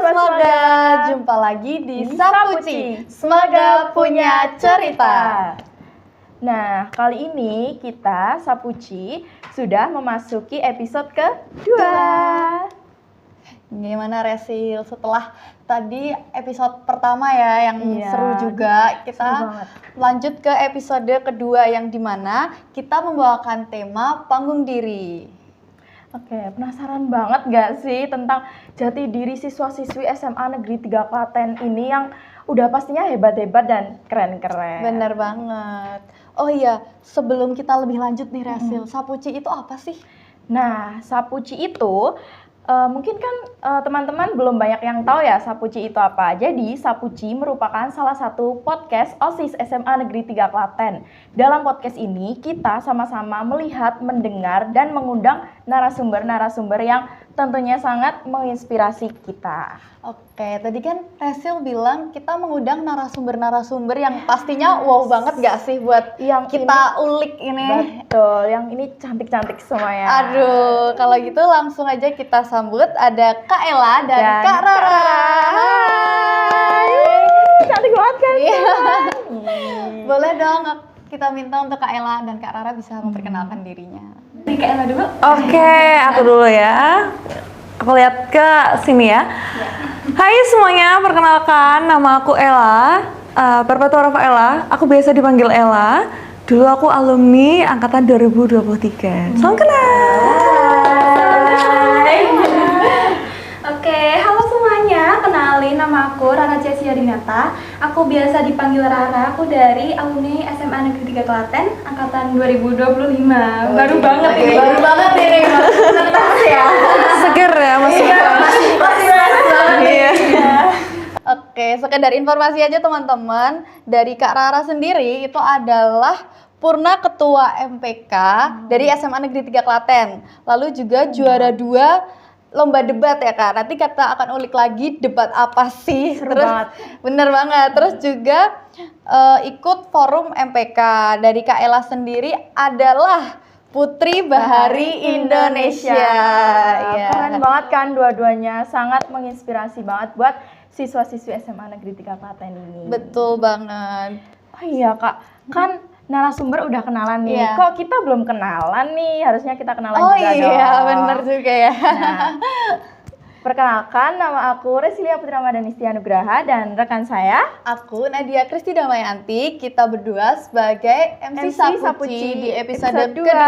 Sobat Smaga, jumpa lagi di Sapuci, Smaga punya cerita. Nah, kali ini kita Sapuci sudah memasuki episode kedua. Gimana Resil, setelah tadi episode pertama ya yang seru juga, kita lanjut ke episode kedua yang dimana kita membawakan tema panggung diri. Oke, penasaran banget gak sih tentang jati diri siswa-siswi SMA Negeri 3 Klaten ini yang udah pastinya hebat-hebat dan keren-keren. Bener banget. Oh iya, sebelum kita lebih lanjut nih Resil, Sapuci itu apa sih? Nah, Sapuci itu mungkin kan teman-teman belum banyak yang tahu ya Sapuci itu apa. Jadi Sapuci merupakan salah satu podcast OSIS SMA Negeri 3 Klaten. Dalam podcast ini kita sama-sama melihat, mendengar, dan mengundang narasumber-narasumber yang tentunya sangat menginspirasi kita. Oke, tadi kan Resil bilang kita mengundang narasumber-narasumber yang pastinya wow banget gak sih buat yang kita ulik ini? Betul, yang ini cantik-cantik semuanya. Aduh, kalau gitu langsung aja kita sambut ada Kak Ella dan Kak Rara. Hai, cantik banget kan? Boleh dong kita minta untuk Kak Ella dan Kak Rara bisa memperkenalkan dirinya. Kak Ella dulu. Oke, aku dulu ya. Aku lihat ke sini ya. Hai semuanya, perkenalkan nama aku Ella, Perpetua Rafaela. Aku biasa dipanggil Ella. Dulu aku alumni angkatan 2023. Salam kenal. Oke, halo semuanya. Kenalin, nama aku Rara Cesia Dinata. Aku biasa dipanggil Rara. Aku dari alumni SMA Negeri 3 Klaten angkatan 2025. Baru banget ini. Baru banget ini. Tuntas ya. Seger ya masih. Iya. Oke, sekedar informasi aja teman-teman, dari Kak Rara sendiri itu adalah Purna Ketua MPK dari SMA Negeri 3 Klaten. Lalu juga juara 2 lomba debat ya Kak. Nanti kita akan ulik lagi debat apa sih. Seru banget. Bener banget. Terus juga ikut forum MPK. Dari Kak Ella sendiri adalah Putri Bahari Indonesia. Ya. Keren banget kan dua-duanya, sangat menginspirasi banget buat siswa-siswi SMA Negeri 3 Klaten ini. Betul banget. Oh iya Kak, kan narasumber udah kenalan nih. Iya. Kok kita belum kenalan nih? Harusnya kita kenalan Oh juga dong. Oh iya, bener juga ya. Nah, perkenalkan, nama aku Resilia Putri Ramadhanisti Anugraha dan rekan saya aku Nadia Kristi Damayanti. Kita berdua sebagai MC Sapuci di episode kedua.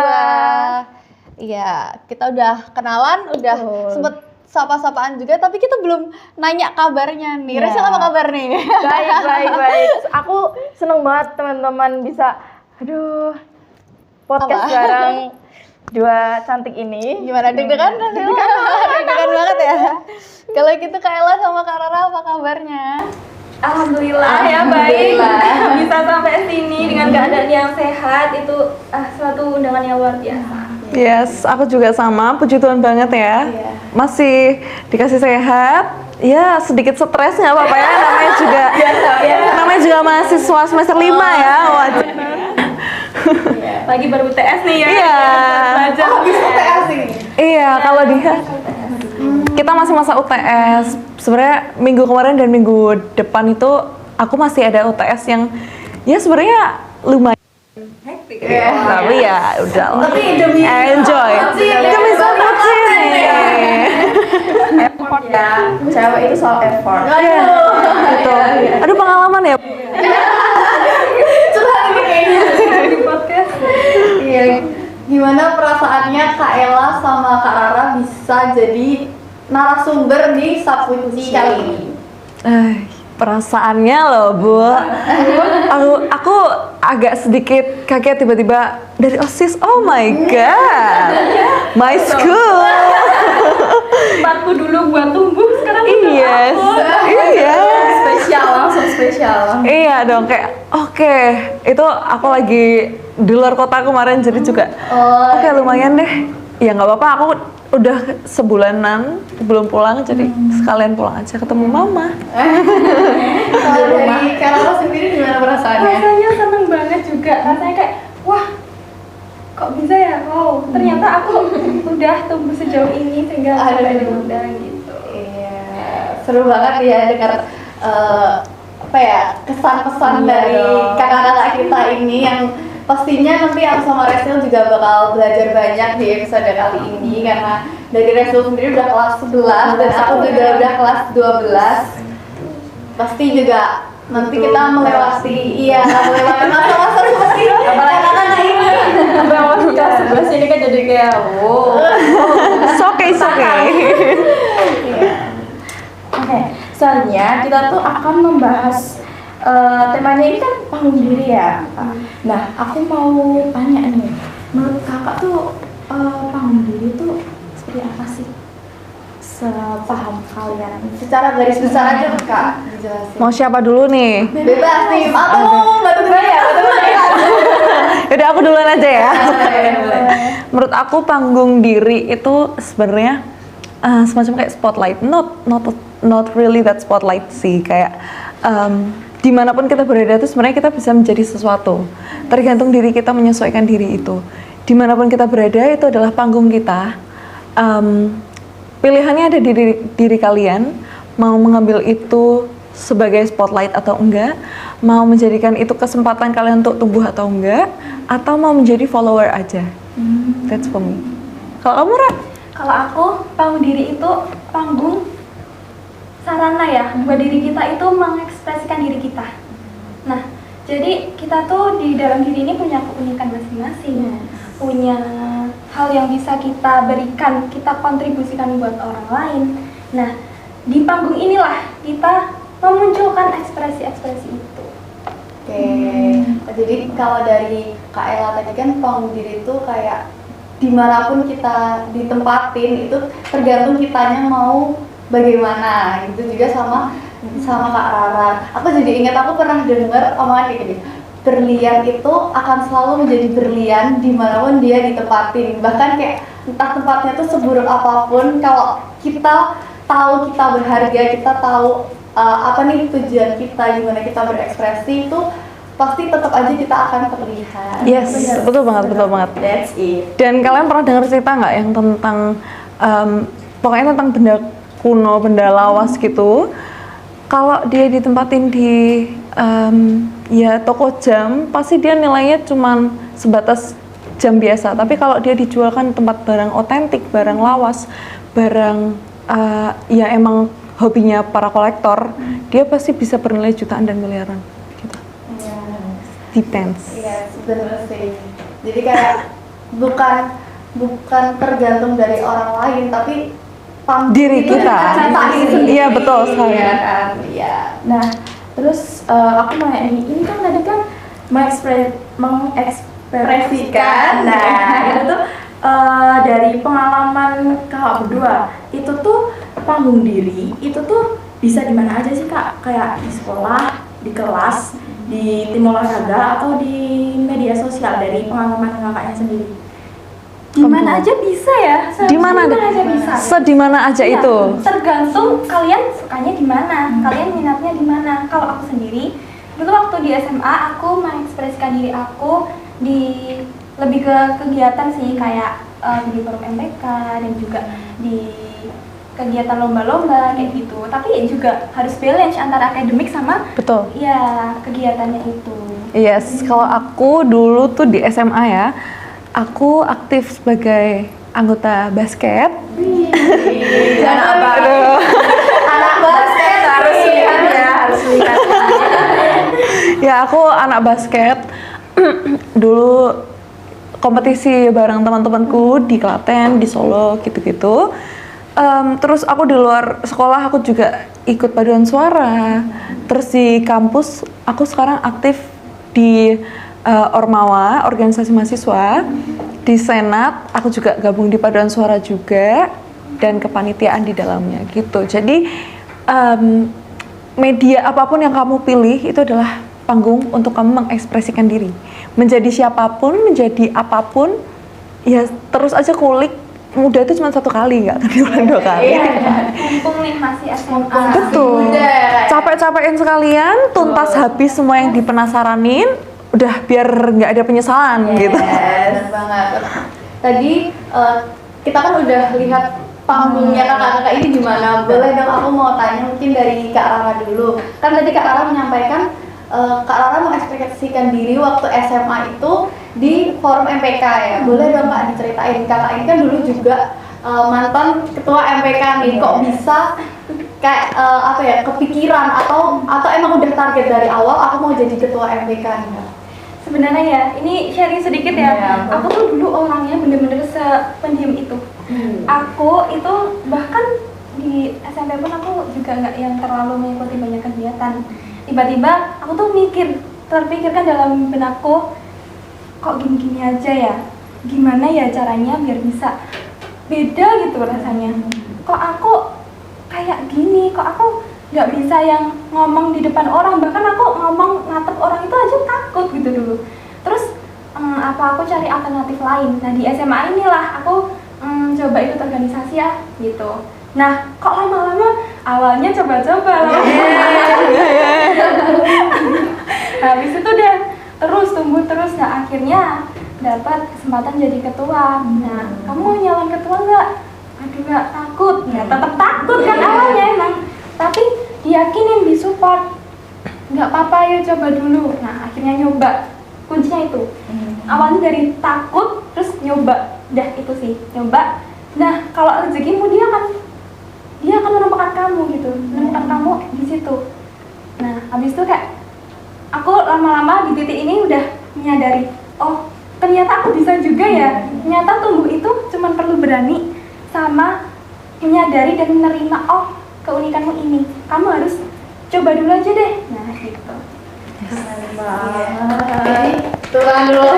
Iya, kita udah kenalan, udah sempet sapa-sapaan juga, tapi kita belum nanya kabarnya nih. Resil apa kabar nih? Baik. Aku seneng banget teman-teman bisa, podcast bareng dua cantik ini. Gimana, deg-degan? Deg-degan banget ya. Kalau gitu Kak Ella sama Kak Rara apa kabarnya? Alhamdulillah ya, baik. Bisa sampai sini dengan keadaan yang sehat itu suatu undangan yang luar biasa. Yes, aku juga sama, puji Tuhan banget ya. Masih dikasih sehat. Ya, sedikit stres nggak apa-apa ya, namanya juga mahasiswa semester 5 ya, wajar. Lagi baru UTS nih ya. Iya. Habis UTS ini. Iya, kalau dia kita masih masa UTS. Sebenarnya minggu kemarin dan minggu depan itu aku masih ada UTS yang ya sebenarnya lumayan hektik. Tapi ya udah. Tapi demi enjoy. Demi Sapuci nih. Effort ya, cewek itu soal effort. Iya, betul. Aduh pengalaman ya. Di podcast. Iya. Gimana perasaannya Kak Ella sama Kak Rara bisa jadi narasumber di Sapuci kali ini? Perasaannya loh Bu, aku agak sedikit kaget tiba-tiba dari OSIS. Oh my god, my school. Tempatku dulu buat tumbuh, sekarang Iya. Langsung spesial. Iya dong, kayak oke, itu aku lagi di luar kota kemarin jadi juga oke, lumayan deh. Ya nggak apa-apa, aku udah sebulanan belum pulang, jadi sekalian pulang aja ketemu mama. Kalau dari Kak Rara sendiri gimana perasaannya? Rasanya seneng banget juga, rasanya kayak wah kok bisa ya, wow ternyata aku udah tumbuh sejauh ini sehingga sampai diundang gitu. Iya, seru banget ya dengar apa ya kesan-kesan dari kakak-kakak kita ini yang pastinya nanti aku sama Resil juga bakal belajar banyak di episode kali ini karena dari Resil sendiri udah kelas 11 dan aku juga udah kelas 12. Pasti juga nanti kita melewati masa-masa seperti kakak-kakak ini. Kelas 11 ini kan jadi kayak Oke. Oke, soalnya kita tuh akan membahas temanya ini kan panggung diri ya. Nah, aku mau tanya nih, menurut kakak tuh panggung diri tuh seperti apa sih? Sepaham kalian. Secara garis besar aja Kak, dijelasin. Mau siapa dulu nih? Bebas nih, atau mau batu ya? Yaudah aku duluan aja ya. Menurut aku panggung diri itu sebenarnya semacam kayak spotlight, not really that spotlight sih, kayak dimanapun kita berada itu sebenarnya kita bisa menjadi sesuatu. Tergantung diri kita menyesuaikan diri itu. Dimanapun kita berada itu adalah panggung kita. Pilihannya ada di diri kalian, mau mengambil itu sebagai spotlight atau enggak, mau menjadikan itu kesempatan kalian untuk tumbuh atau enggak, atau mau menjadi follower aja. That's for me. Kalau kamu, Ra? Kalau aku, panggung diri itu panggung sarana ya buat diri kita itu mengekspresikan diri kita. Nah, jadi kita tuh di dalam diri ini punya keunikan masing-masing, punya hal yang bisa kita berikan, kita kontribusikan buat orang lain. Nah, di panggung inilah kita memunculkan ekspresi-ekspresi itu. Oke, jadi kalau dari Kak Ella tadi kan panggung diri itu kayak dimanapun kita ditempatin itu tergantung kitanya mau bagaimana, gitu juga sama Kak Rara. Aku jadi ingat aku pernah dengar omongan kayak gini, berlian itu akan selalu menjadi berlian dimanapun dia ditempatin. Bahkan kayak entah tempatnya tuh seburuk apapun, kalau kita tahu kita berharga, kita tahu apa nih tujuan kita, gimana kita berekspresi, itu pasti tetap aja kita akan terlihat. Yes, betul banget. That's it. Dan kalian pernah dengar cerita nggak yang tentang pokoknya tentang benda kuno, benda lawas gitu? Kalau dia ditempatin di ya toko jam, pasti dia nilainya cuman sebatas jam biasa. Tapi kalau dia dijualkan tempat barang otentik, barang lawas, barang ya emang hobinya para kolektor, dia pasti bisa bernilai jutaan dan miliaran. Gitu. Depends. Iya, bener sih. Jadi kayak bukan tergantung dari orang lain, tapi Diri kita. Iya, betul sekali. Iya kan, iya. Nah, terus aku mau nanya nih, ini kan tadi kan mengekspresikan. Nah, itu tuh dari pengalaman kakak berdua, itu tuh panggung diri, itu tuh bisa di mana aja sih Kak? Kayak di sekolah, di kelas, di tim olahraga, atau di media sosial dari pengalaman kakaknya sendiri? Dimana aja bisa ya? Di mana aja bisa. Sedimana aja Iya, itu. tergantung kalian sukanya di mana, kalian minatnya di mana. Kalau aku sendiri, dulu waktu di SMA aku mengekspresikan diri aku di lebih ke kegiatan sih, kayak di forum MPK dan juga di kegiatan lomba-lomba kayak gitu. Tapi ya juga harus balance antara akademik sama Betul. ya kegiatannya itu. Yes, kalau aku dulu tuh di SMA ya, aku aktif sebagai anggota basket. Dan apa? Anak basket Harus lihat ya, harus lihat. Ya, aku anak basket. Dulu kompetisi bareng teman-temanku di Klaten, di Solo, gitu-gitu. Terus aku di luar sekolah aku juga ikut paduan suara. Terus di kampus aku sekarang aktif di Ormawa, organisasi mahasiswa. Di Senat aku juga gabung di paduan suara juga dan kepanitiaan di dalamnya gitu. Jadi media apapun yang kamu pilih itu adalah panggung untuk kamu mengekspresikan diri. Menjadi siapapun, menjadi apapun, ya terus aja kulik. Muda itu cuma satu kali, nggak akan diulang dua kali. Mumpung nih masih SMA. Betul. Capek-capekin sekalian, tuntas habis semua yang dipenasaranin, udah biar nggak ada penyesalan gitu. Benar banget. Tadi kita kan udah lihat panggungnya kakak-kakak ini gimana? Boleh dong aku mau tanya mungkin dari Kak Rara dulu. Kan tadi Kak Rara menyampaikan Kak Rara mengekspresikan diri waktu SMA itu di forum MPK ya. Boleh dong Kak diceritain, kakak ini kan dulu juga mantan ketua MPK nih, kok bisa kayak apa ya, kepikiran atau emang udah target dari awal aku mau jadi ketua MPK nih Kak? Sebenarnya ya, ini sharing sedikit ya. Aku tuh dulu orangnya bener-bener sependiam itu. Aku itu bahkan di SMP pun aku juga nggak yang terlalu mengikuti banyak kegiatan. Tiba-tiba aku tuh terpikirkan dalam benakku, kok gini-gini aja ya? Gimana ya caranya biar bisa beda gitu rasanya? Kok aku kayak gini? Kok aku nggak bisa yang ngomong di depan orang, bahkan aku ngomong ngatep orang itu aja takut gitu dulu. Terus apa aku cari alternatif lain. Nah di SMA inilah aku coba ikut organisasi ya gitu. Nah kok lama-lama awalnya coba-coba habis itu udah terus tumbuh terus. Nah akhirnya dapat kesempatan jadi ketua. Nah kamu mau nyalon ketua nggak? Aduh nggak, takut. Ya tetap takut kan awalnya emang, tapi diyakinin, disupport, nggak apa-apa ya coba dulu. Nah akhirnya nyoba, kuncinya itu awalnya dari takut terus nyoba, udah itu sih nyoba. Nah kalau rezekimu dia akan menemukan kamu gitu, menemukan kamu di situ. Nah habis itu kayak aku lama-lama di titik ini udah menyadari, oh ternyata aku bisa juga ya. Ternyata tumbuh itu cuma perlu berani sama menyadari dan menerima, oh keunikanmu ini, kamu harus coba dulu aja deh. Nah gitu. Jadi turun dulu.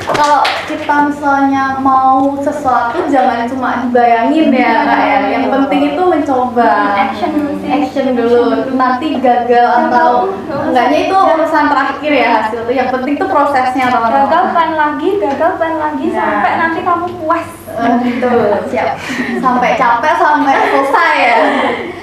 Kalau kita misalnya mau sesuatu jangan cuma dibayangin ya Kak ya. Yang penting itu mencoba. Action dulu. Nanti gagal atau enggaknya itu urusan terakhir ya hasil itu. Yang penting itu prosesnya teman-teman. Gagal plan lagi sampai nanti kamu puas. Gitu, siap. Sampai capek, sampai selesai ya.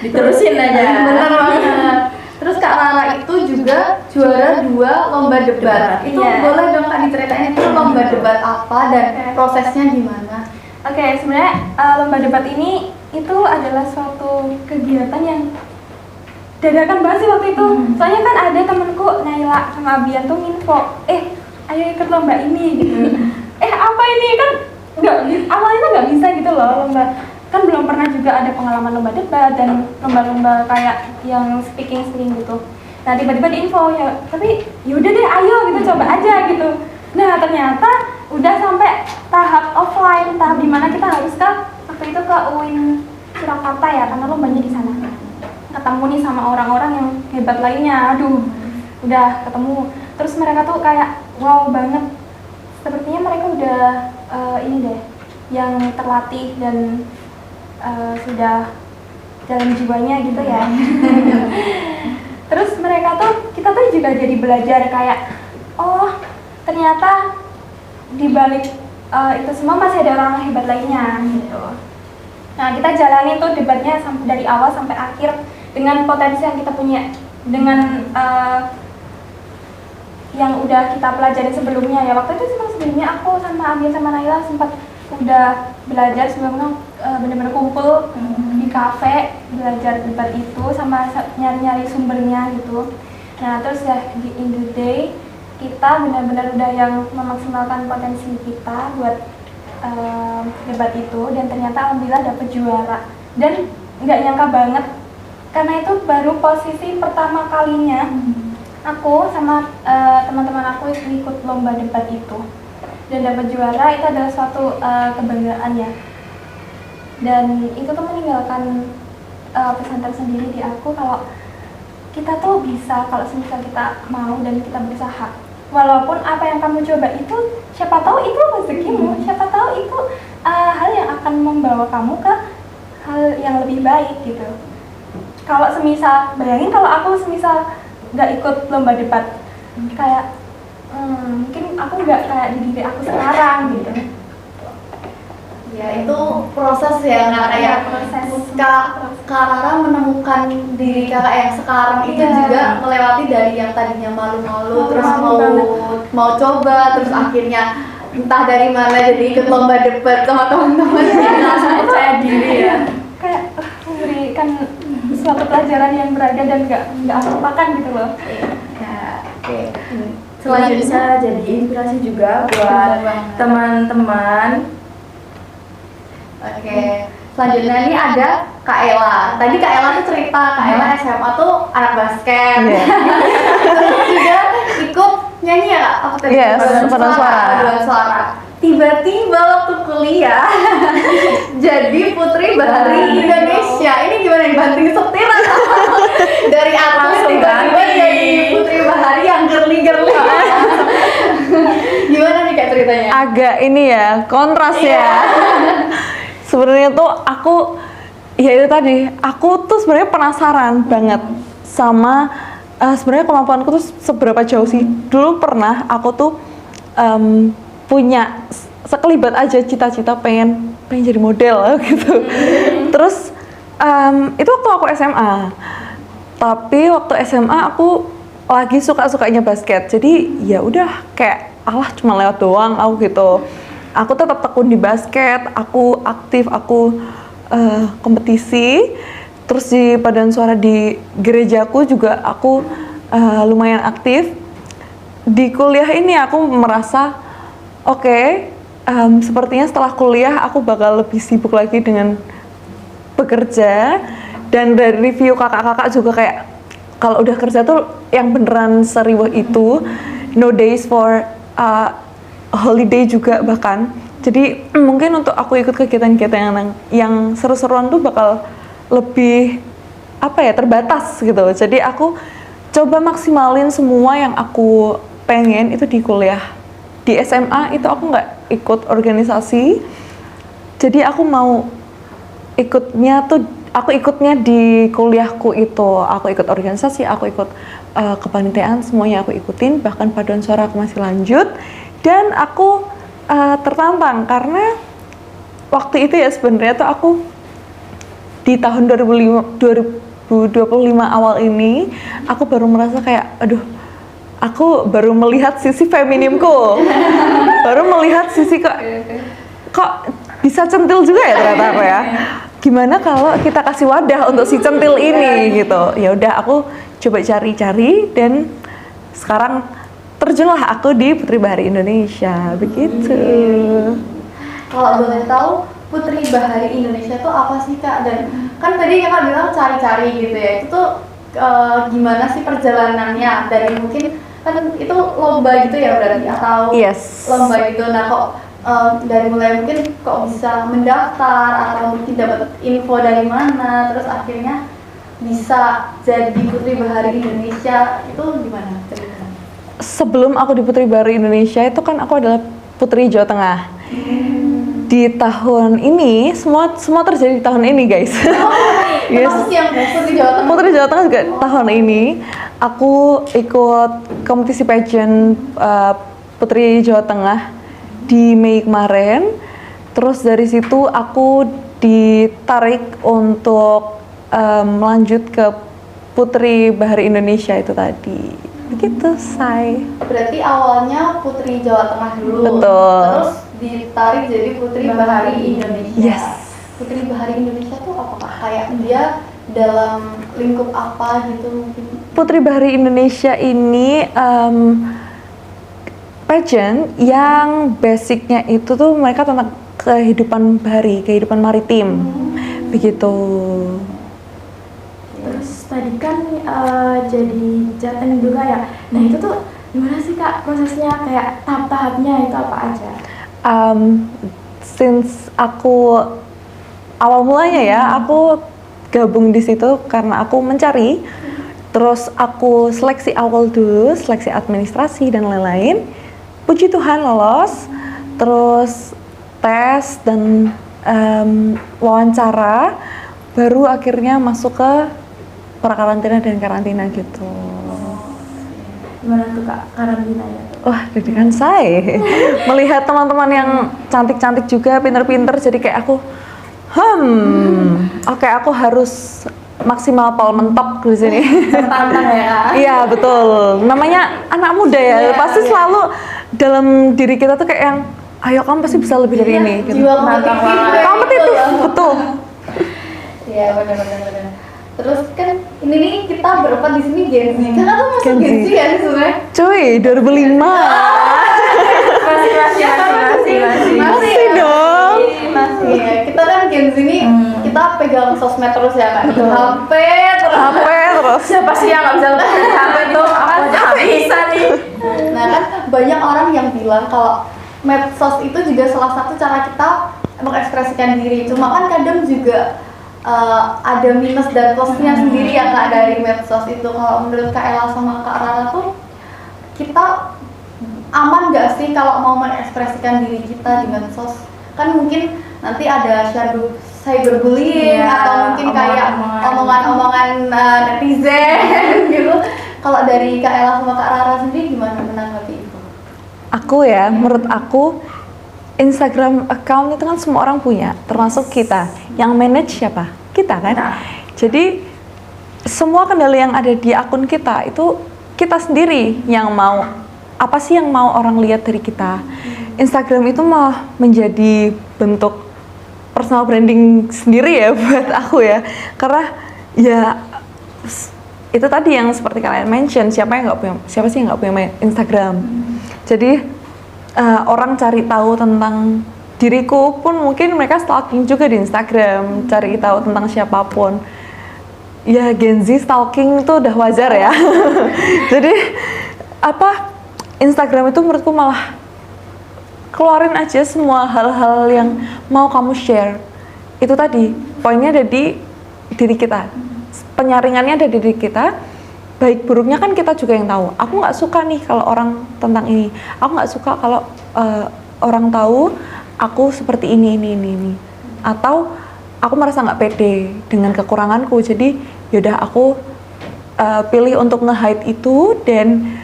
Diterusin aja. Bener banget. Terus Kak Rara itu juga juara 2 lomba debat. Itu boleh dong Kak diceritain itu lomba debat apa dan prosesnya gimana? Oke, sebenarnya lomba debat ini itu adalah suatu kegiatan yang dadakan banget sih waktu itu. Soalnya kan ada temenku Naila sama Abian tuh info, ayo ikut lomba ini gitu. Apa ini kan awalnya tuh nggak bisa gitu loh lomba. Kan belum pernah juga ada pengalaman lomba debat dan lomba-lomba kayak yang speaking gitu. Nah tiba-tiba diinfo ya, tapi yaudah deh ayo gitu coba aja gitu. Nah ternyata udah sampai tahap offline, tahap dimana kita harus waktu itu ke UIN Surakarta ya, karena lombanya di sana. Ketemu nih sama orang-orang yang hebat lainnya, udah ketemu. Terus mereka tuh kayak wow banget, sepertinya mereka udah ini deh, yang terlatih dan sudah dalam jiwanya gitu ya. Terus kita tuh juga jadi belajar kayak, oh ternyata di balik itu semua masih ada orang hebat lainnya gitu. Nah kita jalani tuh debatnya dari awal sampai akhir dengan potensi yang kita punya, dengan yang udah kita pelajari sebelumnya ya. Waktu itu sebelumnya aku sama Abia sama Naila sempat udah belajar sebelumnya, bener-bener kumpul di kafe belajar debat itu sama nyari-nyari sumbernya gitu. Nah terus ya di in the day kita benar-benar udah yang memaksimalkan potensi kita buat debat itu, dan ternyata alhamdulillah dapet juara. Dan nggak nyangka banget karena itu baru posisi pertama kalinya aku sama teman-teman aku ikut lomba debat itu dan dapat juara. Itu adalah suatu kebanggaan ya, dan itu tuh meninggalkan pesan tersendiri di aku kalau kita tuh bisa, kalau semisal kita mau dan kita berusaha, walaupun apa yang kamu coba itu siapa tahu itu rezekimu, siapa tahu itu hal yang akan membawa kamu ke hal yang lebih baik gitu. Kalau semisal, bayangin kalau aku semisal nggak ikut lomba debat, kayak mungkin aku nggak kayak di diri aku sekarang gitu. Ya itu proses ya Kak, kayak Kak Rara menemukan diri Kakak yang sekarang itu juga melewati dari yang tadinya malu-malu terus mau coba, terus akhirnya entah dari mana jadi ikut lomba debat sama teman-teman. Langsung percaya diri ya. Kayak memberikan suatu pelajaran yang berharga dan nggak aku lupakan gitu loh. Ya, oke. Selanjutnya bisa jadi inspirasi juga buat teman-teman. Oke. Selanjutnya ini ada Kak Ella. Tadi Kak Ella tuh cerita Kak Ella SMA tuh anak basket. Terus juga ikut nyanyi ya Kak? Apa tadi? Yes, paduan suara. Paduan suara. Tiba-tiba waktu kuliah jadi Putri Bahari Indonesia. Ini gimana nih, banting setir atau dari atlet tiba-tiba jadi Putri Bahari yang girly-girly? Gimana nih Kak ceritanya? Agak ini ya, kontras ya. Sebenarnya tuh aku, ya itu tadi, aku tuh sebenarnya penasaran banget sama sebenarnya kemampuanku tuh seberapa jauh sih. Dulu pernah aku tuh punya sekelibat aja cita-cita pengen jadi model gitu. Terus itu waktu aku SMA. Tapi waktu SMA aku lagi suka-sukanya basket. Jadi ya udah kayak alah cuma lewat doang aku gitu. Aku tetap tekun di basket, aku aktif, aku kompetisi. Terus di paduan suara di gerejaku juga aku lumayan aktif. Di kuliah ini aku merasa oke, sepertinya setelah kuliah aku bakal lebih sibuk lagi dengan bekerja. Dan dari review kakak-kakak juga kayak kalau udah kerja tuh yang beneran seriwah itu, no days for holiday juga bahkan. Jadi mungkin untuk aku ikut kegiatan-kegiatan yang seru-seruan tuh bakal lebih terbatas gitu. Jadi aku coba maksimalin semua yang aku pengen itu di kuliah. Di SMA itu aku nggak ikut organisasi. Jadi aku mau aku ikutnya di kuliahku itu. Aku ikut organisasi, aku ikut kepanitiaan, semuanya aku ikutin. Bahkan paduan suara aku masih lanjut. Dan aku tertantang karena waktu itu ya sebenarnya tuh aku di tahun 2025 awal ini aku baru merasa kayak aku baru melihat sisi feminimku. Baru melihat sisi kok bisa centil juga ya ternyata aku ya. Gimana kalau kita kasih wadah untuk si centil ini gitu. Ya udah aku coba cari-cari dan sekarang terjunlah aku di Putri Bahari Indonesia, begitu. Kalau boleh tahu Putri Bahari Indonesia itu apa sih Kak? Dan kan tadi Kakak bilang cari-cari gitu ya, itu tuh gimana sih perjalanannya? Dari mungkin kan itu lomba gitu ya berarti atau lomba gitu. Nah kok dari mulai mungkin kok bisa mendaftar atau mungkin dapat info dari mana, terus akhirnya bisa jadi Putri Bahari Indonesia itu gimana ceritanya? Sebelum aku di Putri Bahari Indonesia itu kan aku adalah Putri Jawa Tengah. Di tahun ini semua terjadi di tahun ini guys. Yang Putri Jawa Tengah? Putri Jawa Tengah juga tahun ini aku ikut kompetisi pageant Putri Jawa Tengah di Mei kemarin. Terus dari situ aku ditarik untuk melanjut ke Putri Bahari Indonesia itu tadi. Begitu, Say. Berarti awalnya Putri Jawa Tengah dulu. Betul. Terus ditarik jadi Putri Bahari Indonesia. Yes. Putri Bahari Indonesia tuh apa Kak? Kayak dia dalam lingkup apa gitu mungkin? Putri Bahari Indonesia ini pageant yang basicnya itu tuh mereka tentang kehidupan bahari, kehidupan maritim. Begitu. Terus tadi kan jadi jateng juga ya. Nah itu tuh gimana sih Kak prosesnya, kayak tahap-tahapnya itu apa aja? Since aku awal mulanya ya, aku gabung di situ karena aku mencari. Terus aku seleksi awal dulu, seleksi administrasi dan lain-lain. Puji Tuhan lolos. Terus tes dan wawancara, baru akhirnya masuk ke prakarantina dan karantina gitu. Gimana tuh Kak karantinanya? Wah, deg-degan saya melihat teman-teman yang cantik-cantik juga, pinter-pinter, jadi kayak aku oke, aku harus maksimal pol mentok di sini. Tertantang ya. Iya, betul. Namanya anak muda ya, pasti selalu dalam diri kita tuh kayak yang ayo kamu pasti bisa lebih dari ini gitu. Jiwa kompetitif. Kompetitif, betul. Iya, benar. Terus kan ini nih kita berempat di sini Gen Z. Kan aku masuk Gen Z. Gen Z ya sebenarnya. Cuy, 2005. Masih dong. Masih ya. Kita kan Gen Z nih, kita pegang sosmed terus ya kan. HP terus. HP terus. Siapa sih yang nggak bisa lepas dari HP tuh? Aku aja nggak bisa nih. Nah kan banyak orang yang bilang kalau medsos itu juga salah satu cara kita mengekspresikan diri. Cuma kan kadang juga ada minus dan plusnya sendiri ya Kak dari medsos itu. Kalau menurut Kak Ella sama Kak Rara tuh, kita aman nggak sih kalau mau mengekspresikan diri kita di medsos? Kan mungkin nanti ada cyberbullying atau mungkin kayak omongan-omongan netizen gitu. Kalau dari Kak Ella sama Kak Rara sendiri gimana menanggapi itu? Aku ya, menurut aku Instagram account itu kan semua orang punya, termasuk kita. Yang manage siapa? Kita kan? Jadi semua kendali yang ada di akun kita itu kita sendiri yang mau. Apa sih yang mau orang lihat dari kita? Instagram itu mau menjadi bentuk personal branding sendiri ya buat aku ya. Karena ya itu tadi yang seperti kalian mention, siapa sih yang nggak punya Instagram? Jadi orang cari tahu tentang diriku pun mungkin mereka stalking juga di Instagram, cari tahu tentang siapapun. Ya Gen Z stalking itu udah wajar ya. Jadi Instagram itu menurutku malah keluarin aja semua hal-hal yang mau kamu share. Itu tadi poinnya ada di diri kita, penyaringannya ada di diri kita. Baik buruknya kan kita juga yang tahu. Aku nggak suka nih kalau orang tentang ini. Aku nggak suka kalau orang tahu aku seperti ini. Atau aku merasa nggak pede dengan kekuranganku. Jadi yaudah aku pilih untuk nge-hide itu dan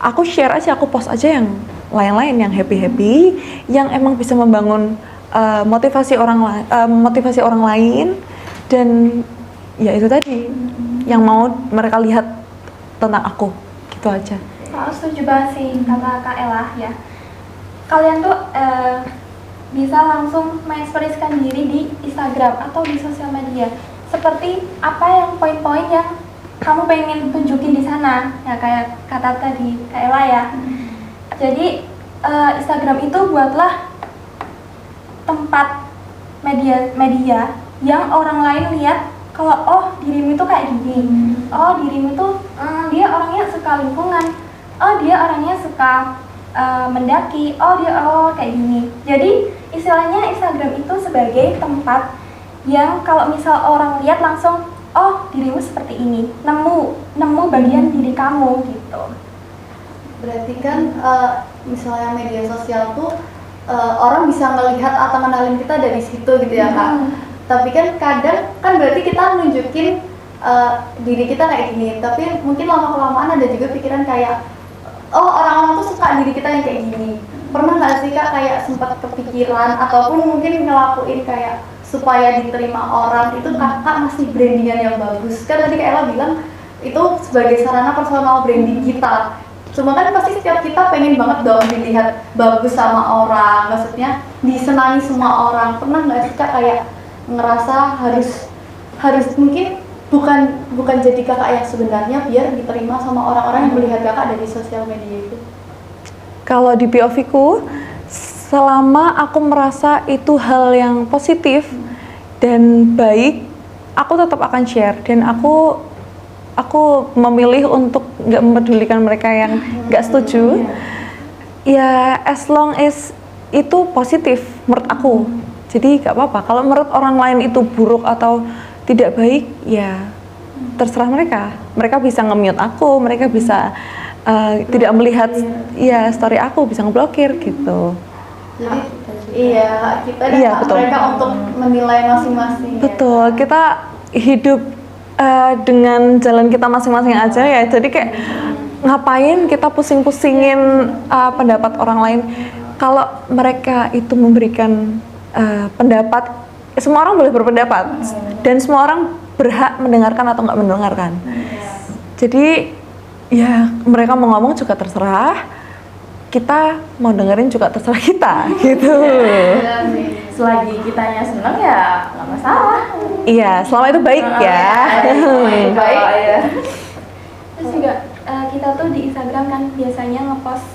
aku share aja, aku post aja yang lain-lain, yang happy-happy, yang emang bisa membangun motivasi orang lain dan ya itu tadi yang mau mereka lihat tentang aku, gitu aja. Aku setuju banget sih kata Kak Ella ya. Kalian tuh bisa langsung mengekspresikan diri di Instagram atau di sosial media. Seperti apa yang poin-poin yang kamu pengen tunjukin di sana, ya kayak kata tadi Kak Ella ya. Jadi Instagram itu buatlah tempat media yang orang lain lihat kalau oh dirimu itu kayak gini, oh dirimu tuh dia orangnya suka lingkungan, oh dia orangnya suka mendaki, oh dia kayak gini. Jadi istilahnya Instagram itu sebagai tempat yang kalau misal orang lihat langsung oh dirimu seperti ini, nemu bagian diri kamu gitu. Berarti kan misalnya media sosial tuh orang bisa melihat atau mengenalin kita dari situ gitu ya Kak. Tapi kan kadang kan berarti kita nunjukin diri kita kayak gini, tapi mungkin lama-kelamaan ada juga pikiran kayak oh orang-orang tuh suka diri kita yang kayak gini. Pernah nggak sih Kak kayak sempat kepikiran ataupun mungkin ngelakuin kayak supaya diterima orang itu Kakak masih brandingan yang bagus? Kan tadi Kak Ella bilang itu sebagai sarana personal branding kita. Cuma kan pasti setiap kita pengen banget dong dilihat bagus sama orang, maksudnya disenangi semua orang. Pernah nggak sih Kak kayak ngerasa harus mungkin bukan jadi kakak yang sebenarnya biar diterima sama orang-orang yang melihat kakak dari sosial media itu? Kalau di POV-ku, selama aku merasa itu hal yang positif dan baik, aku tetap akan share dan aku memilih untuk nggak mempedulikan mereka yang nggak setuju. Ya as long as itu positif menurut aku. Jadi gak apa-apa, kalau menurut orang lain itu buruk atau tidak baik, ya terserah mereka. Mereka bisa nge-mute aku, mereka bisa tidak melihat ya story aku, bisa ngeblokir gitu. Jadi iya, kita dan mereka untuk menilai masing-masing. Betul, ya. Kita hidup dengan jalan kita masing-masing aja ya. Jadi kayak ngapain kita pusing-pusingin pendapat orang lain. Kalau mereka itu memberikan pendapat, semua orang boleh berpendapat dan semua orang berhak mendengarkan atau nggak mendengarkan. Jadi ya mereka mau ngomong juga terserah, kita mau dengerin juga terserah kita gitu. Selagi kitanya seneng ya nggak masalah. Iya, selama itu baik ya. Baik ya. Terus juga kita tuh di Instagram kan biasanya ngepost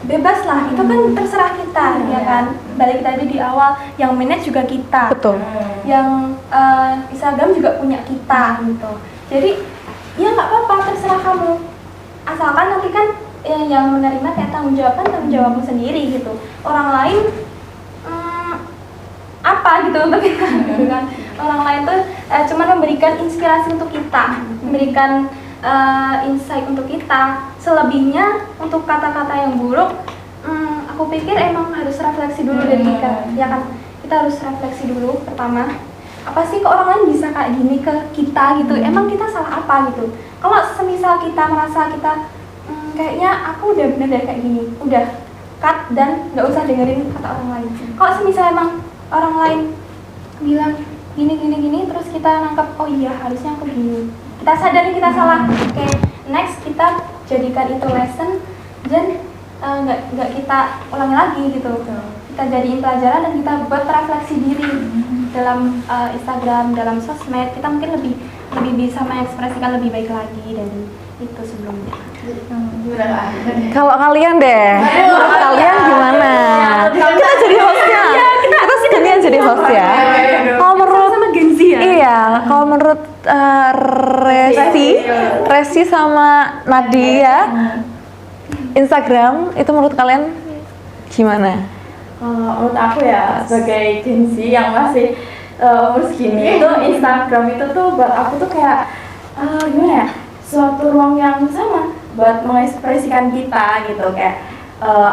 bebas lah, itu kan terserah kita ya kan. Balik tadi di awal, yang manage juga kita, Betul. yang Instagram juga punya kita gitu. Jadi ya nggak apa-apa, terserah kamu, asalkan nanti kan yang menerima kayak tanggung jawabmu sendiri gitu. Orang lain apa gitu untuk kita gitu kan. Orang lain tuh cuma memberikan inspirasi untuk kita, memberikan insight untuk kita. Selebihnya untuk kata-kata yang buruk, aku pikir emang harus refleksi dulu dari kita, ya kan. Kita harus refleksi dulu pertama, apa sih kok orang lain bisa kayak gini ke kita gitu, emang kita salah apa gitu. Kalau semisal kita merasa kita kayaknya aku udah bener deh kayak gini, udah cut dan nggak usah dengerin kata orang lain. Kalau semisal emang orang lain bilang gini, terus kita nangkep, oh iya harusnya aku gini, kita sadari kita salah, oke, next kita jadikan itu lesson dan nggak kita ulangi lagi gitu. Kita jadiin pelajaran dan kita buat refleksi diri dalam Instagram, dalam sosmed. Kita mungkin lebih bisa mengekspresikan lebih baik lagi dari itu sebelumnya. Kalau kalian deh, kalian gimana? Kita jadi hostnya. Kita sekalian jadi host ya. Kalau menurut Sama gengsi ya? iya, kalau menurut Resi sama Nadia, Instagram itu menurut kalian gimana? Menurut aku ya sebagai Gen Z yang masih umur segini itu Instagram itu tuh buat aku tuh kayak gimana ya, suatu ruang yang sama buat mengekspresikan kita gitu. Kayak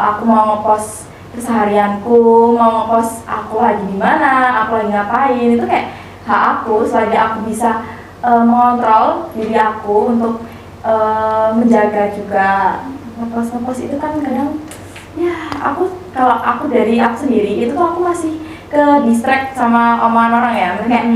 aku mau ngepost keseharianku, mau ngepost aku lagi di mana, aku lagi ngapain, itu kayak hak aku. Selagi aku bisa mengontrol diri aku untuk menjaga juga. Ngepost itu kan kadang ya kalau aku dari aku sendiri itu tuh aku masih ke distract sama omongan orang ya. Kayak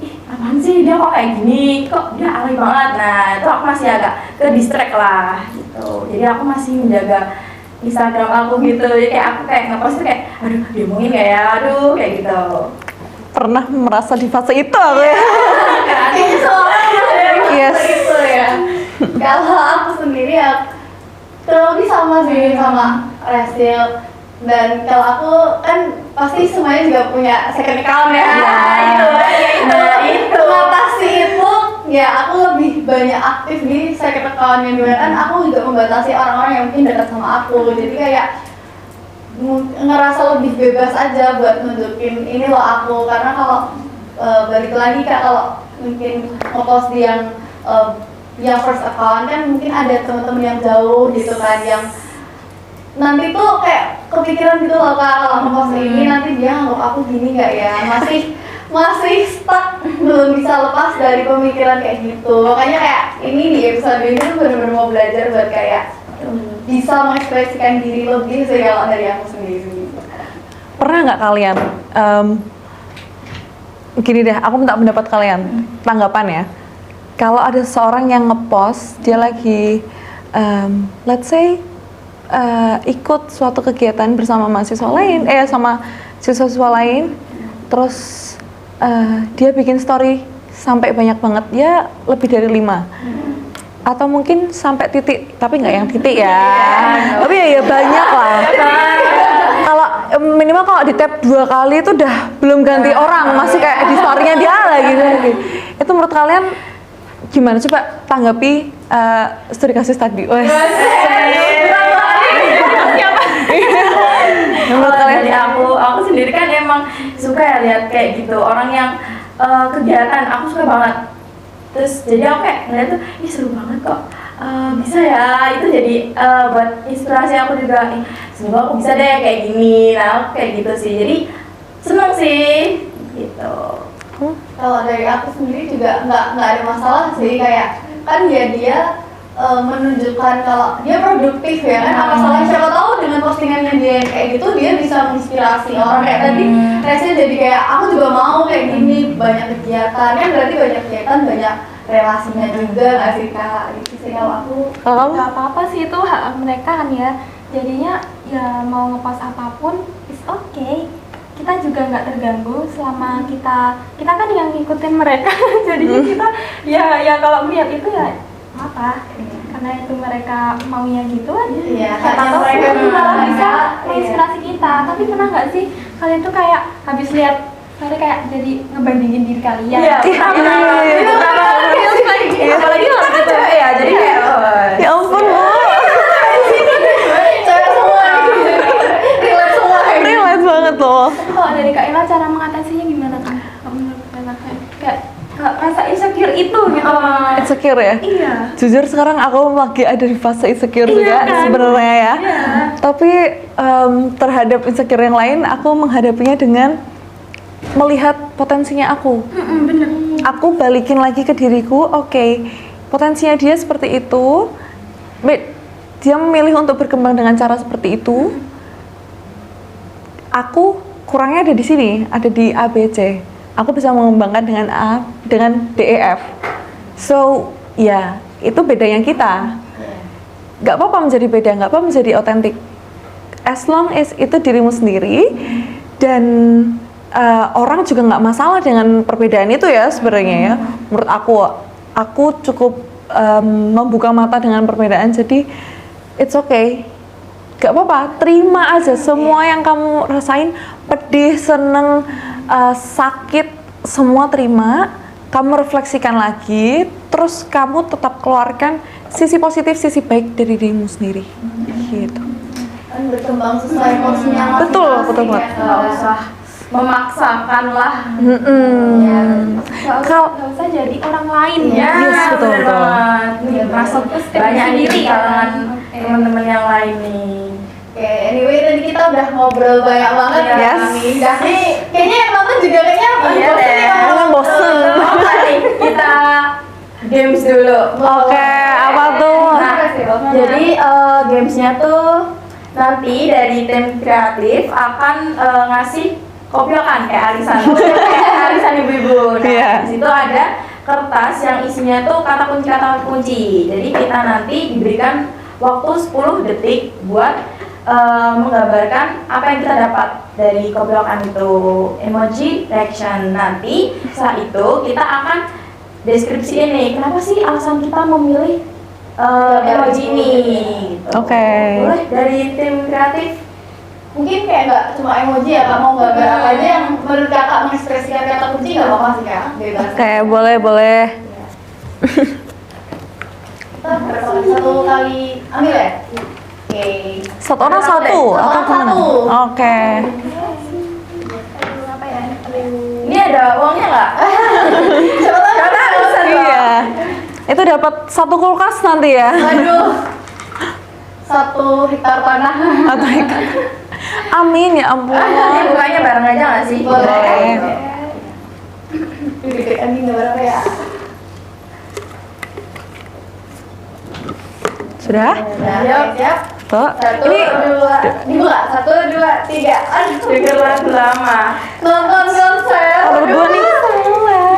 ih apaan sih dia kok kayak gini, kok dia alay banget. Nah itu aku masih agak ke distract lah gitu. Jadi aku masih menjaga Instagram aku gitu. Jadi kayak aku kayak ngepost tuh kayak aduh diomongin gak ya, aduh kayak gitu. Pernah merasa di fase itu aku ya. Yes. Gitu ya. Kalau aku sendiri ya kurang lebih sama sih sama Resil, dan kalau aku kan pasti semuanya juga punya second account ya. Itu mengatasi itu ya aku lebih banyak aktif di second account yang dimana kan aku juga membatasi orang-orang yang mungkin dekat sama aku, jadi kayak ngerasa lebih bebas aja buat nunjukin ini loh aku. Karena kalau balik lagi Kak, kalau mungkin ngepost di yang first account kan mungkin ada teman-teman yang jauh gitu kan, yang nanti tuh kayak kepikiran gitu loh Kak, kalau ngepost ini nanti dia nganggap aku gini nggak ya, masih stuck, belum bisa lepas dari pemikiran kayak gitu. Makanya kayak ini di episode ini tuh benar-benar mau belajar buat kayak bisa mengekspresikan diri lebih sih kalau dari aku sendiri. Pernah nggak kalian gini deh, aku minta pendapat kalian, tanggapan ya. Kalau ada seorang yang ngepost dia lagi let's say ikut suatu kegiatan bersama mahasiswa lain, sama siswa-siswa lain, terus dia bikin story sampai banyak banget, ya lebih dari 5 atau mungkin sampai titik, tapi nggak yang titik ya, tapi ya banyak lah. Kalau minimal kalau di tap 2 kali itu udah belum ganti orang, masih kayak di story-nya dia lagi. Itu menurut kalian gimana? Coba tanggapi studi kasus tadi. Menurut kalian? Dari aku sendiri kan emang suka ya lihat kayak gitu orang yang kegiatan, aku suka banget. Terus jadi aku kayak ngeliat tuh, ih seru banget kok, bisa ya, itu jadi buat inspirasi aku juga. Semoga aku bisa deh kayak gini. Nah aku kayak gitu sih, jadi seneng sih gitu. Kalau dari aku sendiri juga nggak ada masalah sih, kayak kan dia menunjukkan kalau dia produktif ya kan, apa salah, siapa tahu dengan postingannya dia yang kayak gitu dia bisa menginspirasi orang. Kayak tadi Resi jadi kayak aku juga mau kayak gini, banyak kegiatan kan, berarti banyak kegiatan banyak relasinya juga nggak sih Kak? Gitu sih kalau aku. Nggak apa-apa sih, itu hak mereka kan ya. jadinya ya mau ngepost apapun is okay, kita juga nggak terganggu selama kita kan yang ngikutin mereka. Jadinya kita ya kalau melihat itu ya apa, karena itu mereka maunya gitu aja. Iya, Siapa karena tahu mereka itu malah bisa iya. menginspirasi kita. Tapi pernah nggak sih kalian tuh kayak habis lihat kalian kayak jadi ngebandingin diri kalian? Iya, apalagi kalau kita cewek ya, jadi kayak Ya ampun, Bu. Cewek semua relate semua Relate banget loh. Kalau dari Kak Ella cara mengatasinya gimana kan? Menurut Kak Ella kayak rasa insecure itu gitu. Insecure ya? Iya. Jujur sekarang aku lagi ada di fase insecure Iya juga kan? sebenarnya ya. Iya. Tapi terhadap insecure yang lain, aku menghadapinya dengan melihat potensinya aku. Bener. Aku balikin lagi ke diriku, oke, potensinya dia seperti itu, dia memilih untuk berkembang dengan cara seperti itu. Aku kurangnya ada di sini, ada di A, B, C. Aku bisa mengembangkan dengan A, dengan D, E, F. So, ya, itu bedanya kita. Gak apa-apa menjadi beda, gak apa-apa menjadi otentik. As long as itu dirimu sendiri, dan orang juga nggak masalah dengan perbedaan itu ya sebenarnya ya. Menurut aku cukup membuka mata dengan perbedaan, jadi it's okay. Gak apa-apa, terima aja semua yang kamu rasain, pedih, seneng, sakit, semua terima. Kamu refleksikan lagi, terus kamu tetap keluarkan sisi positif, sisi baik dari dirimu sendiri. Gitu. kan berkembang sesuai porsinya masing-masing. Betul banget. ya. nggak usah memaksakan lah. Kalau Nggak usah jadi orang lain Ya, ya. Yes, betul, bener betul. banget. Nih, masuk banyak nih di kalangan Oke. teman-teman yang lain nih. Oke, anyway tadi kita udah ngobrol banyak banget ya Yes. nih. Dah nih, kayaknya yang nonton juga kayaknya Iya bosen deh. nih ngomong. bosen. Apa nih? Kita games dulu. Oke, apa tuh? Nah, jadi gamesnya tuh nanti dari tim kreatif akan ngasih kopiokan kayak arisan ibu-ibu. Nah, Iya. di situ ada kertas yang isinya tuh kata kunci. Jadi kita nanti diberikan waktu 10 detik buat menggambarkan apa yang kita dapat dari kopiokan itu, emoji reaction. Nanti setelah itu kita akan deskripsi ini, kenapa sih alasan kita memilih emoji ini gitu. Oke. Boleh dari tim kreatif. Mungkin kayak nggak cuma emoji ya, Kak, mau gambar apa aja yang menurut Kakak mengekspresikan kata kunci nggak apa-apa sih, Kak, bebas. Oke, boleh. Kita berapa kali? Satu kali ambil ya? Oke. Satu orang satu Satu atau orang gimana? satu. Oke. Apa ya? Ini ada uangnya nggak? Siapa tahu? Siapa tahu, bisa dong. Iya. Itu dapat satu kulkas nanti ya. Aduh. 1 hektar tanah. Atau amin ya ampun. Ini bukanya bareng aja nggak sih? Boleh. Deg-degan nih gambar apa ya? Sudah? Siap. Tuh. 1, 2, dibuka. 1, 2, 3. Aduh. Denger lagu lama. Nonton konser. Kalau berdua nih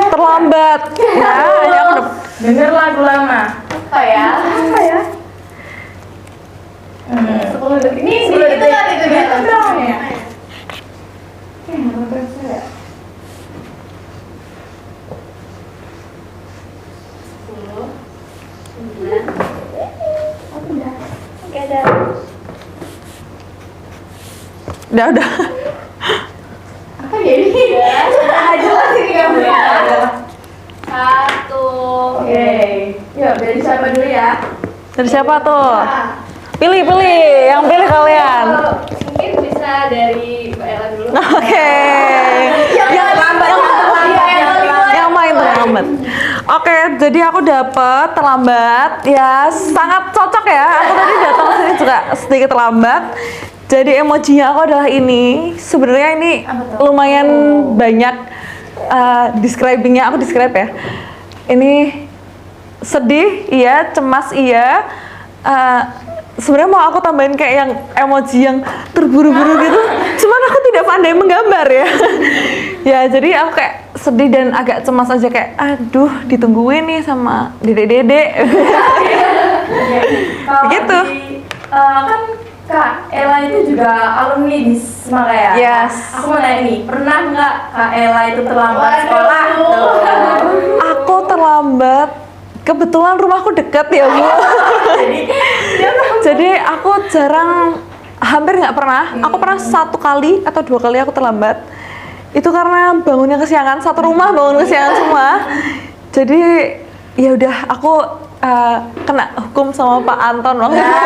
terlambat. Ya, ini aku udah- Denger lagu lama. Apa ya? 10 detik. Ini 10 itu detik. kan itu dia. Itu dong ya. Nonton konser ya? 10, 9. Oke, ada. udah. Apa ya ini? Aja lah sini gambarnya. 1. Oke. Yuk, dari siapa dulu ya? Dari siapa tuh? Pilih, yang pilih kalian. Mungkin bisa dari Mbak Ella dulu. Oke. Yang terlambat. Oke, jadi aku dapet terlambat. Ya, sangat cocok ya. Aku tadi datang sini juga sedikit terlambat. Jadi emojinya aku adalah ini. Sebenarnya ini lumayan banyak describingnya. Aku describe ya. Ini sedih, iya. Cemas, iya. Sebenarnya mau aku tambahin kayak yang emoji yang terburu-buru gitu, cuman aku tidak pandai menggambar ya. Ya jadi aku kayak sedih dan agak cemas aja, kayak aduh ditungguin nih sama dede-dede. Kalau Gitu. kan Kak Ella itu juga alumni di Semaka ya? Yes. Aku mau nanya nih, pernah nggak Kak Ella itu terlambat sekolah? Aku terlambat. Kebetulan rumahku dekat ya Bu. Jadi aku hampir nggak pernah. Aku pernah 1 kali atau 2 kali aku terlambat. Itu karena bangunnya kesiangan. Satu rumah bangun kesiangan semua. Jadi ya udah aku kena hukum sama Pak Anton waktu itu.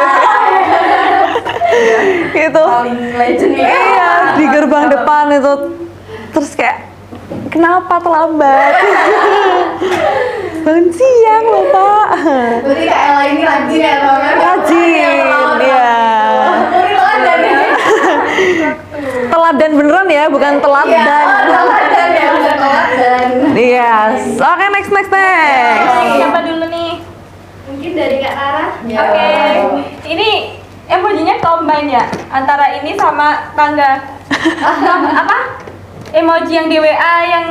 Gitu. Paling legend ya. Iya, di gerbang depan itu. Terus kayak kenapa terlambat? Bangun siang loh Pak. Berarti Kak Ella ini rajin ya teman-teman? Rajin, iya. Teladan ya? Teladan beneran ya, bukan Iya, teladan. teladan ya, bukan teladan. Yes. Oke, next. Siapa dulu nih? Mungkin dari Kak Rara. Ya. Oke. Ini emojinya combine ya antara ini sama tangga. Apa? Emoji yang di WA yang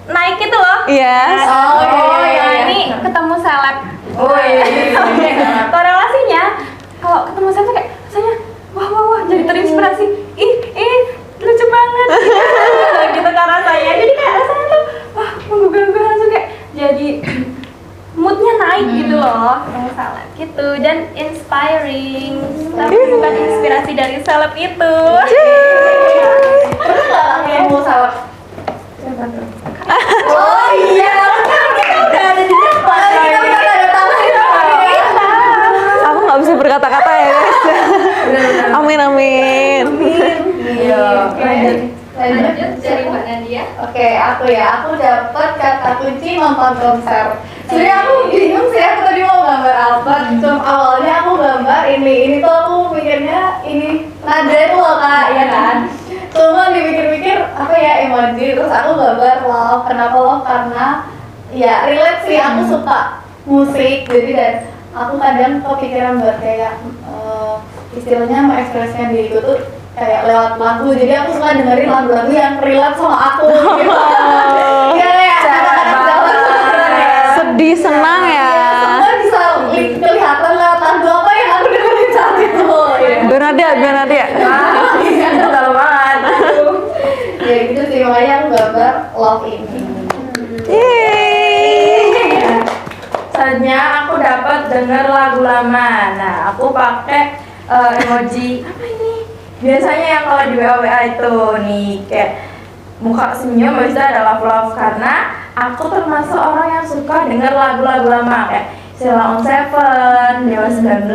naik itu loh. Yes. Oh, iya. Nah, ini ketemu seleb. Oh iya. Korelasinya kalau ketemu seleb tuh kayak rasanya wah jadi terinspirasi. Ih lucu banget. Gitu kan rasanya. Jadi kayak rasanya tuh wah menggugah langsung kayak jadi moodnya naik gitu loh yang seleb gitu dan inspiring tapi bukan inspirasi dari seleb itu. Pernah nggak ketemu seleb? Oh iya, kita udah ada di depan. Kita udah ada tangan di depan. Aku nggak bisa berkata-kata ya guys. Amin. Iya. Lanjut dari Mbak Nadia. Oke, aku dapat kata kunci nonton konser. Sebenarnya aku bingung sih, aku tadi mau gambar apa. Cuma awalnya aku gambar ini tuh aku mikirnya ini nada itu loh Kak, ya kan? Cuma dipikir-pikir apa ya emoji, terus aku gambar love. Kenapa love? Karena ya relate sih, aku suka musik, jadi dan aku kadang kepikiran buat kayak istilahnya mengekspresikan diriku tuh kayak lewat lagu, jadi aku suka dengerin lagu-lagu yang relate sama aku gitu. Iya kayak anak-anak zaman sebenarnya. Sedih, senang ya. Semua bisa kelihatan lewat lagu apa yang aku dengerin saat itu. Benadia. Itu tahu banget. Ya gitu sih, makanya aku gambar love ini. Yeay. Selanjutnya aku dapat denger lagu lama. Nah, aku pakai emoji apa ini? Biasanya yang kalau di WA itu nih kayak muka senyum, habis itu ada love karena aku termasuk orang yang suka denger lagu-lagu lama kayak Sheila on 7, Dewa 19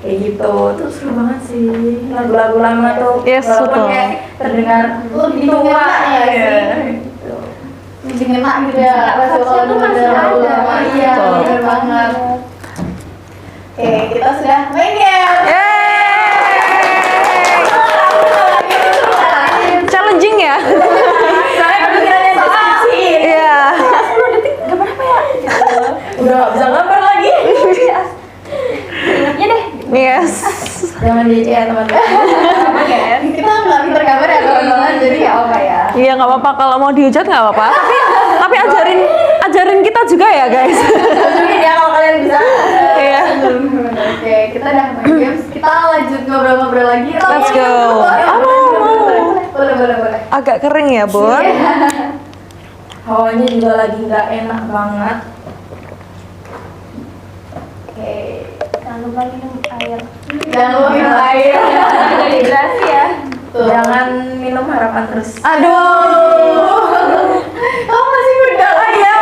kayak gitu. Tuh seru banget sih lagu-lagu lama tuh. Yes, walaupun betul. kayak terdengar Lebih tua ngena ya ya. sih. Lebih ngena gitu ya, rasanya kalau denger lagu lama. Iya, Betul. bener banget. Oke, kita sudah main game. Challenging ya. Soalnya aku kira yang diskusi. Iya. 10 detik gak berapa ya? Udah gak bisa gambar lagi. Ingatnya deh. Yes. Jangan DC ya teman-teman. Kita nggak pinter gambar ya teman-teman, jadi ya apa ya. Iya nggak apa-apa, kalau mau dihujat nggak apa-apa. Tapi ajarin kita juga ya guys. Tunjukin ya kalau kalian bisa. Iya. Oke, kita udah main games. Kita lanjut ngobrol-ngobrol lagi. Let's go. Boleh. Agak kering ya Bun. Hawanya juga lagi nggak enak banget. Oke. Jangan lupa minum air. Jangan lupa minum air. Dehidrasi ya. Tuh. Jangan minum harapan terus. Aduh. Kamu masih muda lah ya.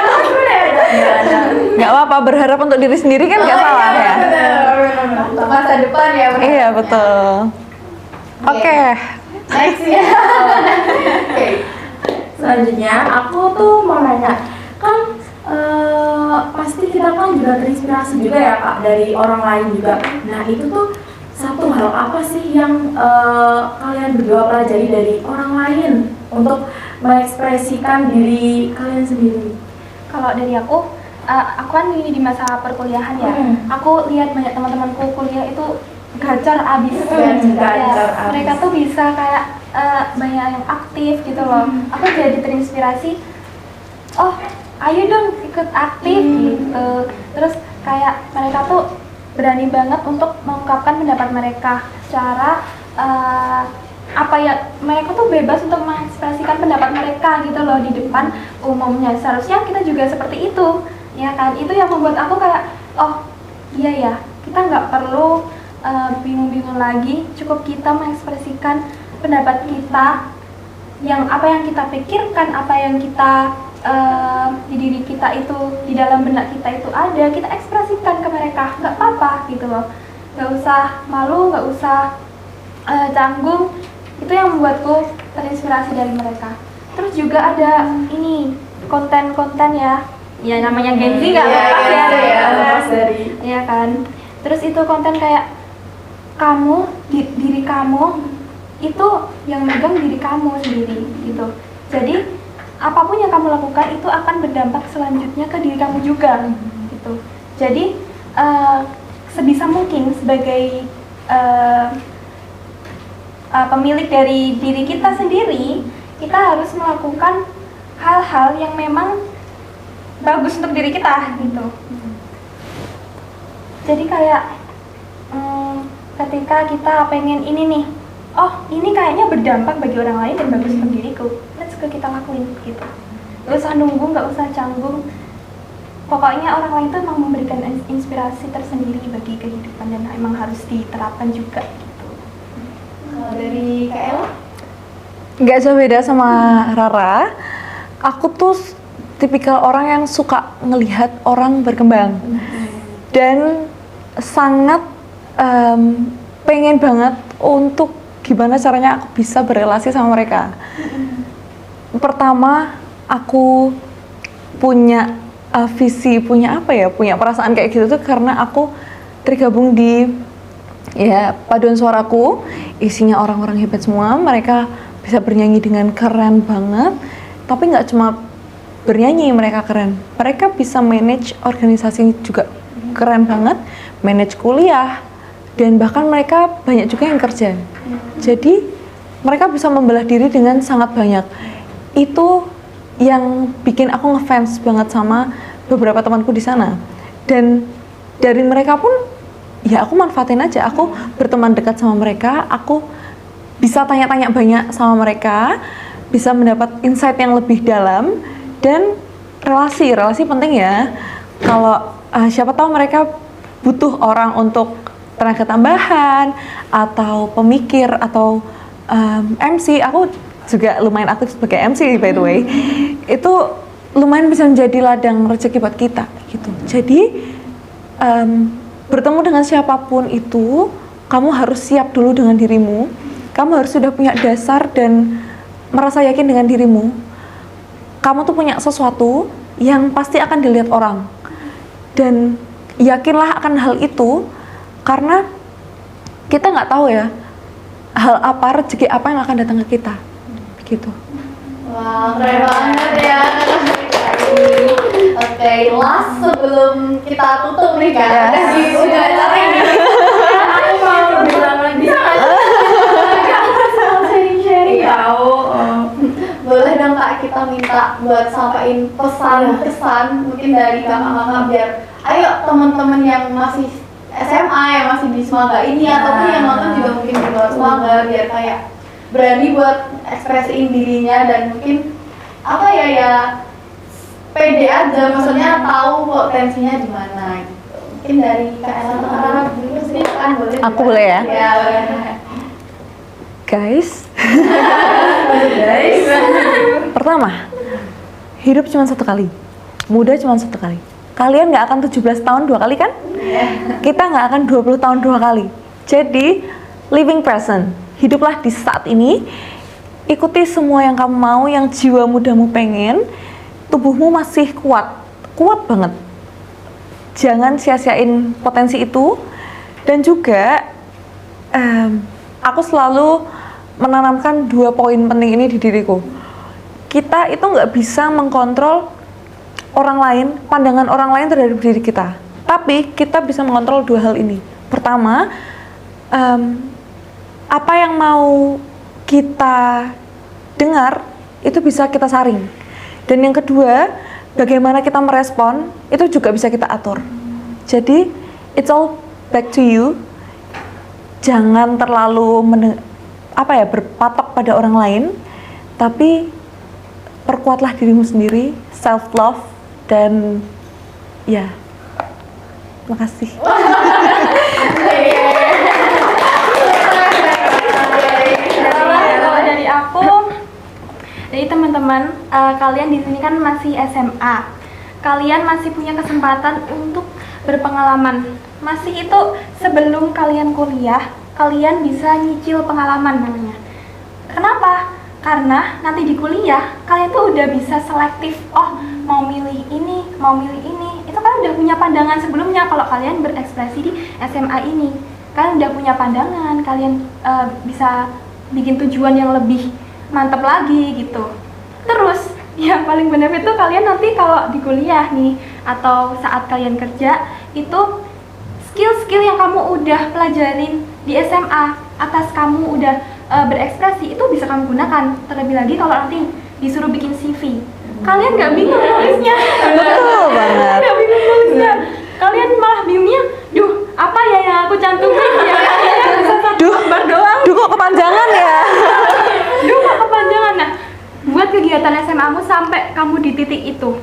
Nggak apa-apa, berharap untuk diri sendiri kan nggak salah ya. Untuk masa depan ya. bener. Iya betul. Oke. Next ya. Oke. Selanjutnya aku tuh mau nanya, kan pasti kita kan juga terinspirasi juga ya Kak dari orang lain juga. Nah itu tuh satu hal apa sih yang kalian berdua pelajari dari orang lain untuk mengekspresikan diri kalian sendiri? Kalau dari aku kan ini di masa perkuliahan ya. Aku lihat banyak teman-temanku kuliah itu gacor abis. Gacor abis. Mereka tuh bisa kayak banyak yang aktif gitu loh. Aku jadi terinspirasi. Oh, ayo dong ikut aktif gitu. Terus kayak mereka tuh berani banget untuk mengungkapkan pendapat mereka. secara apa ya, mereka tuh bebas untuk mengekspresikan pendapat mereka gitu loh di depan umumnya. Seharusnya kita juga seperti itu, ya kan? Itu yang membuat aku kayak, oh iya ya, kita nggak perlu bingung-bingung lagi, cukup kita mengekspresikan pendapat kita, yang apa yang kita pikirkan, apa yang kita di diri kita itu, di dalam benak kita itu ada, kita ekspresikan ke mereka, nggak apa-apa gitu loh, nggak usah malu, nggak usah canggung. Itu yang membuatku terinspirasi dari mereka. Terus juga ada ini konten-konten ya namanya Gen Z nggak lepas ya kan. Terus itu konten kayak kamu, diri kamu itu yang megang diri kamu sendiri gitu. Jadi apapun yang kamu lakukan itu akan berdampak selanjutnya ke diri kamu juga gitu. Jadi sebisa mungkin sebagai pemilik dari diri kita sendiri, kita harus melakukan hal-hal yang memang bagus untuk diri kita gitu. Jadi kayak ketika kita pengen ini nih, oh ini kayaknya berdampak bagi orang lain dan bagus untuk diriku, let's go kita lakuin gitu. Gak usah nunggu, gak usah canggung. Pokoknya orang lain tuh emang memberikan inspirasi tersendiri bagi kehidupan dan emang harus diterapkan juga gitu. Kalau dari Kak Ella? Nggak jauh beda sama Rara. Aku tuh tipikal orang yang suka ngelihat orang berkembang dan sangat pengen banget untuk gimana caranya aku bisa berelasi sama mereka. Pertama, aku punya visi, punya perasaan kayak gitu tuh karena aku tergabung di paduan suaraku, isinya orang-orang hebat semua. Mereka bisa bernyanyi dengan keren banget, tapi nggak cuma bernyanyi mereka keren, mereka bisa manage organisasi juga keren banget, manage kuliah, dan bahkan mereka banyak juga yang kerja. Jadi mereka bisa membelah diri dengan sangat banyak. Itu yang bikin aku ngefans banget sama beberapa temanku di sana. Dan dari mereka pun ya aku manfaatin aja, aku berteman dekat sama mereka, aku bisa tanya-tanya banyak sama mereka, bisa mendapat insight yang lebih dalam. Dan relasi penting ya. Kalau siapa tahu mereka butuh orang untuk tenaga tambahan atau pemikir atau MC. Aku juga lumayan aktif sebagai MC by the way. Itu lumayan bisa menjadi ladang rezeki buat kita gitu. Jadi bertemu dengan siapapun itu, kamu harus siap dulu dengan dirimu. Kamu harus sudah punya dasar dan merasa yakin dengan dirimu. Kamu tuh punya sesuatu yang pasti akan dilihat orang. Dan yakinlah akan hal itu, karena kita nggak tahu ya hal apa, rezeki apa yang akan datang ke kita gitu. Wah, keren banget ya. Oke, last sebelum kita tutup nih kan, udah acara ini. Aku mau bilang lagi. Sharing tahu. Boleh dong Kak, kita minta buat sampaikan pesan-kesan mungkin dari kakak-kakak biar ayo teman-teman yang masih SMA, yang masih di Semaga ini ataupun yang nonton juga mungkin di luar Semaga, biar kayak berani buat ekspresiin dirinya dan mungkin pede aja, maksudnya tahu potensinya di mana gitu. Mungkin dari Kak Ella atau Kak Rara dulu sih kan boleh. Aku boleh ya? Ya, boleh. Guys, pertama, hidup cuma satu kali, muda cuma satu kali. Kalian nggak akan 17 tahun 2 kali kan? Kita nggak akan 20 tahun 2 kali. Jadi, living present, hiduplah di saat ini. Ikuti semua yang kamu mau, yang jiwa mudamu pengen. Tubuhmu masih kuat banget. Jangan sia-siain potensi itu. Dan juga, aku selalu menanamkan 2 poin penting ini di diriku. Kita itu nggak bisa mengkontrol orang lain, pandangan orang lain terhadap diri kita. Tapi kita bisa mengontrol 2 hal ini. Pertama, apa yang mau kita dengar itu bisa kita saring. Dan yang kedua, bagaimana kita merespon itu juga bisa kita atur. Jadi, it's all back to you. jangan terlalu berpatok pada orang lain, tapi perkuatlah dirimu sendiri, self love, dan ya, makasih. Kalau dari aku, jadi teman-teman, kalian di sini kan masih SMA, kalian masih punya kesempatan untuk berpengalaman. Masih itu sebelum kalian kuliah, kalian bisa nyicil pengalaman namanya. Kenapa? Karena nanti di kuliah kalian tuh udah bisa selektif. Oh, mau milih ini, mau milih ini. Itu kan udah punya pandangan sebelumnya. Kalau kalian berekspresi di SMA ini, kalian udah punya pandangan. Kalian bisa bikin tujuan yang lebih mantap lagi gitu. Terus yang paling benefit tuh kalian nanti kalau di kuliah nih atau saat kalian kerja itu skill-skill yang kamu udah pelajarin di SMA atas kamu udah berekspresi itu bisa kamu gunakan. Terlebih lagi kalau nanti disuruh bikin CV, kalian nggak bingung nulisnya. Betul banget. Nggak bingung nulisnya. Kalian malah bingungnya, duh apa ya yang aku cantumin ya? Bisa satu lembar doang. Duh kok kepanjangan ya? Duh kok kepanjangan. Nah, buat kegiatan SMA-mu sampai kamu di titik itu,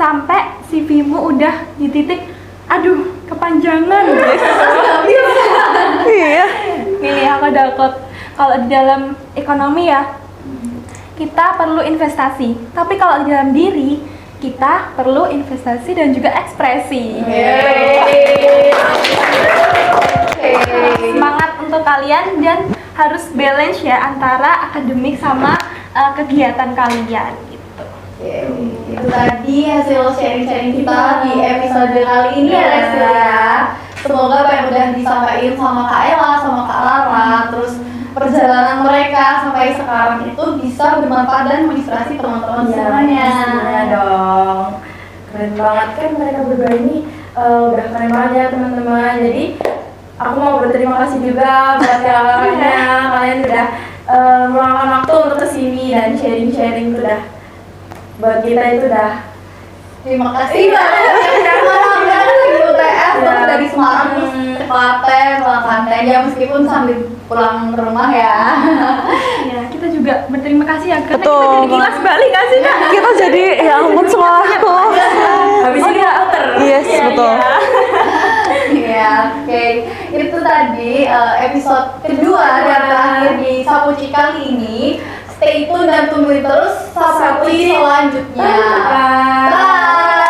sampai CV-mu udah di titik, aduh kepanjangan. Iya. Nih aku dapat, kalau di dalam ekonomi ya kita perlu investasi, tapi kalau di dalam diri kita perlu investasi dan juga ekspresi. Semangat untuk kalian dan harus balance ya antara akademik sama kegiatan kalian gitu. Itu tadi hasil sharing-sharing kita di episode kali ini ya Lesti ya. Semoga apa yang udah disampaikan sama Kak Ella, sama Kak Rara, terus perjalanan mereka sampai sekarang itu bisa bermanfaat dan menginspirasi teman-teman semuanya. Semuanya dong. Keren banget kan mereka berdua ini udah keren banget ya teman-teman. Jadi aku mau berterima kasih juga buat kakaknya. Kalian udah meluangkan waktu untuk kesini dan sharing-sharing itu udah buat kita itu udah. Terima kasih banget yang udah lagi UTS terus dari Semarang terus ke Klaten, pulang Klaten ya meskipun sambil pulang ke rumah ya. Ya, kita juga berterima kasih ya karena Betul. kita jadi kilas balik nggak sih Kak? Kita jadi ya ampun sekolahku. Habis ini outer. Yes, betul. Iya, oke. Itu tadi episode kedua dan terakhir di Sapuci kali ini. Stay tune dan tungguin terus Sapuci selanjutnya. Bye.